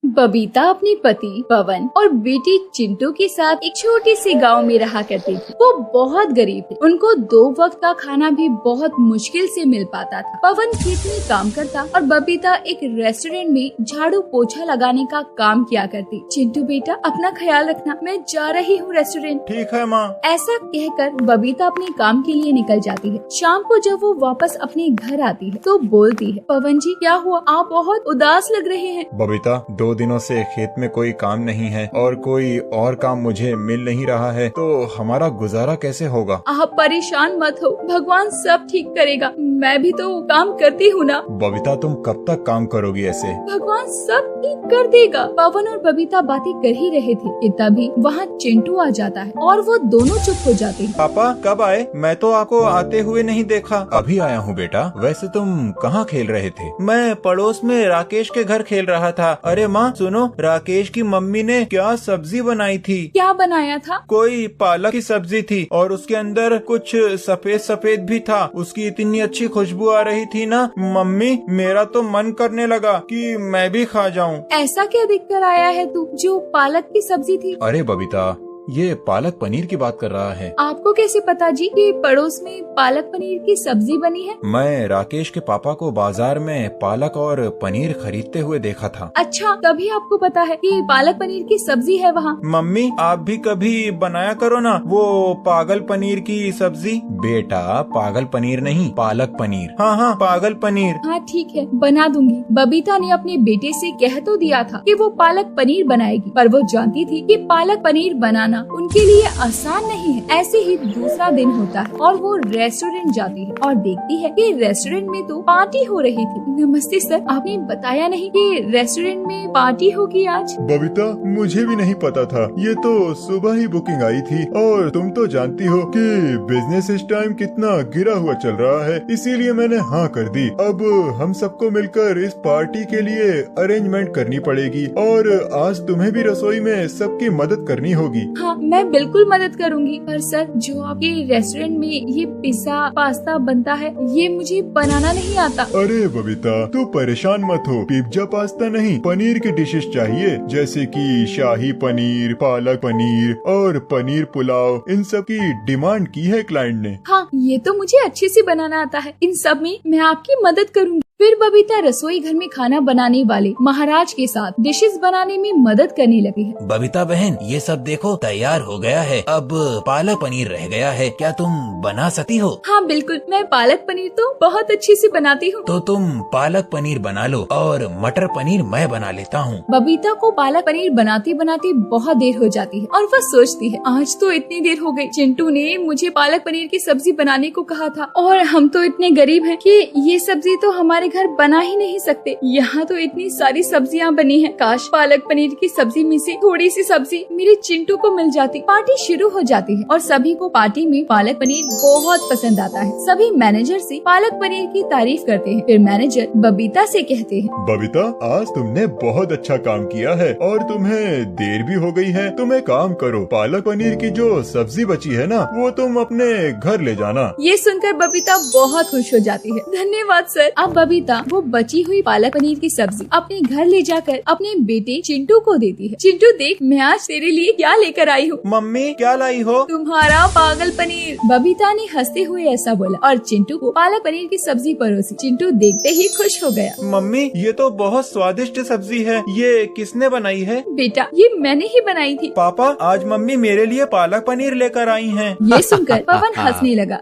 बबीता अपने पति पवन और बेटी चिंटू के साथ एक छोटे से गांव में रहा करती थी। वो बहुत गरीब थे। उनको 2 वक्त का खाना भी बहुत मुश्किल से मिल पाता था। पवन खेत में काम करता और बबीता एक रेस्टोरेंट में झाड़ू पोछा लगाने का काम किया करती। चिंटू बेटा अपना ख्याल रखना, मैं जा रही हूँ रेस्टोरेंट। ठीक है माँ। ऐसा कहकर बबीता अपने काम के लिए निकल जाती है। शाम को जब वो वापस अपने घर आती है तो बोलती है, पवन जी क्या हुआ, आप बहुत उदास लग रहे हैं। बबीता 2 दिनों से खेत में कोई काम नहीं है और कोई और काम मुझे मिल नहीं रहा है, तो हमारा गुजारा कैसे होगा। आप परेशान मत हो, भगवान सब ठीक करेगा। मैं भी तो काम करती हूँ ना। बबीता तुम कब तक काम करोगी ऐसे। भगवान सब ठीक कर देगा। पवन और बबीता बातें कर ही रहे थे कि तभी वहाँ चिंटू आ जाता है और वो दोनों चुप हो जाते हैं। पापा कब आए, मैं तो आपको आते हुए नहीं देखा। अभी आया हूँ बेटा। वैसे तुम कहाँ खेल रहे थे। मैं पड़ोस में राकेश के घर खेल रहा था। अरे माँ सुनो, राकेश की मम्मी ने क्या सब्जी बनाई थी। क्या बनाया था। कोई पालक की सब्जी थी और उसके अंदर कुछ सफेद सफेद भी था। उसकी इतनी अच्छी खुशबू आ रही थी ना मम्मी, मेरा तो मन करने लगा कि मैं भी खा जाऊं। ऐसा क्या देखकर आया है तू जो पालक की सब्जी थी। अरे बबीता ये पालक पनीर की बात कर रहा है। आपको कैसे पता जी कि पड़ोस में पालक पनीर की सब्जी बनी है। मैं राकेश के पापा को बाजार में पालक और पनीर खरीदते हुए देखा था। अच्छा, तभी आपको पता है कि पालक पनीर की सब्जी है वहाँ। मम्मी आप भी कभी बनाया करो ना वो पागल पनीर की सब्जी। बेटा पागल पनीर नहीं, पालक पनीर। हाँ हाँ पागल पनीर। हाँ ठीक है, बना दूंगी। बबीता ने अपने बेटे से कह तो दिया था कि वो पालक पनीर बनाएगी, पर वो जानती थी कि पालक पनीर बनाना उनके लिए आसान नहीं है। ऐसे ही दूसरा दिन होता है और वो रेस्टोरेंट जाती है और देखती है कि रेस्टोरेंट में तो पार्टी हो रही थी। नमस्ते सर, आपने बताया नहीं कि रेस्टोरेंट में पार्टी होगी आज। बबीता मुझे भी नहीं पता था, ये तो सुबह ही बुकिंग आई थी और तुम तो जानती हो कि बिजनेस इस टाइम कितना गिरा हुआ चल रहा है, इसीलिए मैंने हाँ कर दी। अब हम सबको मिलकर इस पार्टी के लिए अरेंजमेंट करनी पड़ेगी और आज तुम्हें भी रसोई में सबकी मदद करनी होगी। हाँ मैं बिल्कुल मदद करूंगी, पर सर जो आपके रेस्टोरेंट में ये पिज्जा पास्ता बनता है ये मुझे बनाना नहीं आता। अरे बबीता तू परेशान मत हो, पिज्जा पास्ता नहीं पनीर की डिशेस चाहिए, जैसे कि शाही पनीर, पालक पनीर और पनीर पुलाव। इन सब की डिमांड की है क्लाइंट ने। हाँ ये तो मुझे अच्छे से बनाना आता है, इन सब में मैं आपकी मदद करूंगी। फिर बबीता रसोई घर में खाना बनाने वाले महाराज के साथ डिशेस बनाने में मदद करने लगी है। बबीता बहन ये सब देखो तैयार हो गया है, अब पालक पनीर रह गया है, क्या तुम बना सकती हो। हाँ बिल्कुल, मैं पालक पनीर तो बहुत अच्छे से बनाती हूँ। तो तुम पालक पनीर बना लो और मटर पनीर मैं बना लेता हूँ। बबीता को पालक पनीर बनाते बनाते बहुत देर हो जाती है और वह सोचती है आज तो इतनी देर हो गई। चिंटू ने मुझे पालक पनीर की सब्जी बनाने को कहा था और हम तो इतने गरीब हैं कि ये सब्जी तो हमारे घर बना ही नहीं सकते। यहाँ तो इतनी सारी सब्जियाँ बनी हैं। काश पालक पनीर की सब्जी में से थोड़ी सी सब्जी मेरे चिंटू को मिल जाती। पार्टी शुरू हो जाती है और सभी को पार्टी में पालक पनीर बहुत पसंद आता है। सभी मैनेजर से पालक पनीर की तारीफ करते हैं। फिर मैनेजर बबीता से कहते हैं, बबीता आज तुमने बहुत अच्छा काम किया है और तुम्हें देर भी हो गई है। तुम एक काम करो, पालक पनीर की जो सब्जी बची है ना वो तुम अपने घर ले जाना। ये सुनकर बबीता बहुत खुश हो जाती है। धन्यवाद सर। अब बबीता वो बची हुई पालक पनीर की सब्जी अपने घर ले जाकर अपने बेटे चिंटू को देती है। चिंटू देख मैं आज तेरे लिए क्या लेकर आई हूँ। मम्मी क्या लाई हो। तुम्हारा पागल पनीर। बबीता ने हंसते हुए ऐसा बोला और चिंटू को पालक पनीर की सब्जी परोसी। चिंटू देखते ही खुश हो गया। मम्मी ये तो बहुत स्वादिष्ट सब्जी है, ये किसने बनाई है। बेटा ये मैंने ही बनाई थी। पापा आज मम्मी मेरे लिए पालक पनीर लेकर आई हैं। ये सुनकर पवन हंसने लगा।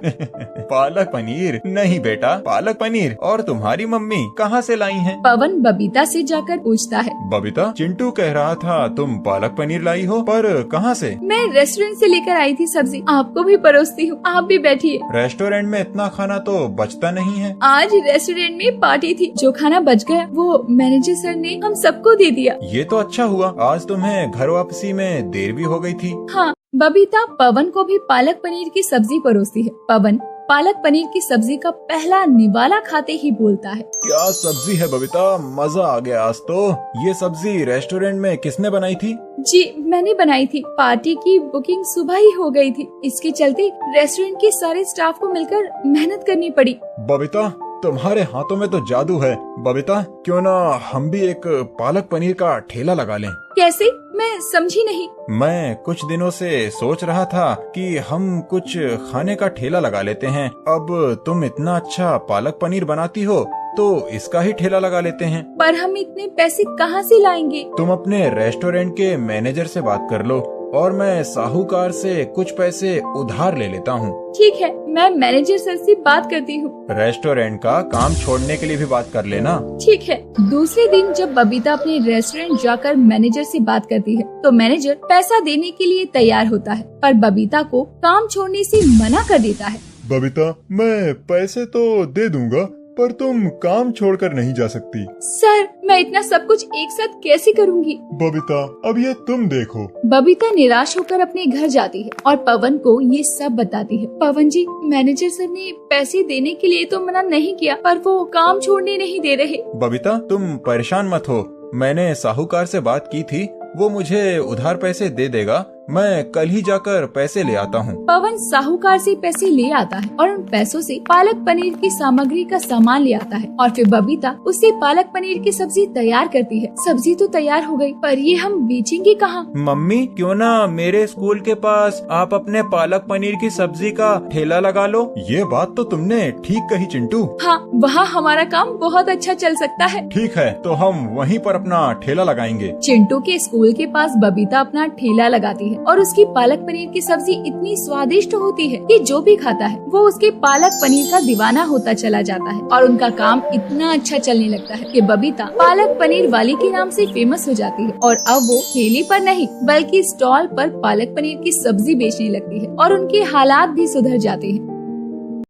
पालक पनीर नहीं बेटा, पालक पनीर। और तुम्हारी मम्मी कहाँ से लाई हैं? पवन बबीता से जाकर पूछता है। बबीता चिंटू कह रहा था तुम पालक पनीर लाई हो, पर कहाँ से। मैं रेस्टोरेंट से लेकर आई थी सब्जी, आपको भी परोसती हूँ, आप भी बैठिए। रेस्टोरेंट में इतना खाना तो बचता नहीं है। आज रेस्टोरेंट में पार्टी थी, जो खाना बच गया वो मैनेजर सर ने हम सबको दे दिया। ये तो अच्छा हुआ, आज तुम्हें घर वापसी में देर भी हो गई थी। हाँ बबीता पवन को भी पालक पनीर की सब्जी परोसती है। पवन पालक पनीर की सब्जी का पहला निवाला खाते ही बोलता है, क्या सब्जी है बबीता, मजा आ गया आज तो। ये सब्जी रेस्टोरेंट में किसने बनाई थी। जी मैंने बनाई थी, पार्टी की बुकिंग सुबह ही हो गई थी, इसके चलते रेस्टोरेंट के सारे स्टाफ को मिलकर मेहनत करनी पड़ी। बबीता तुम्हारे हाथों में तो जादू है। बबीता, क्यों ना हम भी एक पालक पनीर का ठेला लगा लें। कैसे? मैं समझी नहीं। मैं कुछ दिनों से सोच रहा था कि हम कुछ खाने का ठेला लगा लेते हैं। अब तुम इतना अच्छा पालक पनीर बनाती हो तो इसका ही ठेला लगा लेते हैं। पर हम इतने पैसे कहाँ से लाएंगे? तुम अपने रेस्टोरेंट के मैनेजर से बात कर लो और मैं साहूकार से कुछ पैसे उधार ले लेता हूँ। ठीक है, मैं मैनेजर सर से बात करती हूँ। रेस्टोरेंट का काम छोड़ने के लिए भी बात कर लेना। ठीक है। दूसरे दिन जब बबीता अपने रेस्टोरेंट जाकर मैनेजर से बात करती है तो मैनेजर पैसा देने के लिए तैयार होता है, पर बबीता को काम छोड़ने से मना कर देता है। बबीता, मैं पैसे तो दे दूंगा पर तुम काम छोड़कर नहीं जा सकती। सर, मैं इतना सब कुछ एक साथ कैसे करूँगी? बबीता, अब ये तुम देखो। बबीता निराश होकर अपने घर जाती है और पवन को ये सब बताती है। पवन जी, मैनेजर सर ने पैसे देने के लिए तो मना नहीं किया, पर वो काम छोड़ने नहीं दे रहे। बबीता, तुम परेशान मत हो, मैंने साहूकार से बात की थी, वो मुझे उधार पैसे दे देगा। मैं कल ही जाकर पैसे ले आता हूँ। पवन साहूकार से पैसे ले आता है और उन पैसों से पालक पनीर की सामग्री का सामान ले आता है और फिर बबीता उससे पालक पनीर की सब्जी तैयार करती है। सब्जी तो तैयार हो गई, पर ये हम बेचेंगे कहाँ? मम्मी, क्यों ना मेरे स्कूल के पास आप अपने पालक पनीर की सब्जी का ठेला लगा लो। ये बात तो तुमने ठीक कही चिंटू। हाँ, वहाँ हमारा काम बहुत अच्छा चल सकता है। ठीक है, तो हम वहीं पर अपना ठेला लगाएंगे। चिंटू के स्कूल के पास बबीता अपना ठेला लगाती है और उसकी पालक पनीर की सब्जी इतनी स्वादिष्ट होती है कि जो भी खाता है वो उसके पालक पनीर का दीवाना होता चला जाता है और उनका काम इतना अच्छा चलने लगता है कि बबीता पालक पनीर वाली के नाम से फेमस हो जाती है और अब वो ठेले पर नहीं बल्कि स्टॉल पर पालक पनीर की सब्जी बेचने लगती है और उनके हालात भी सुधर जाते हैं।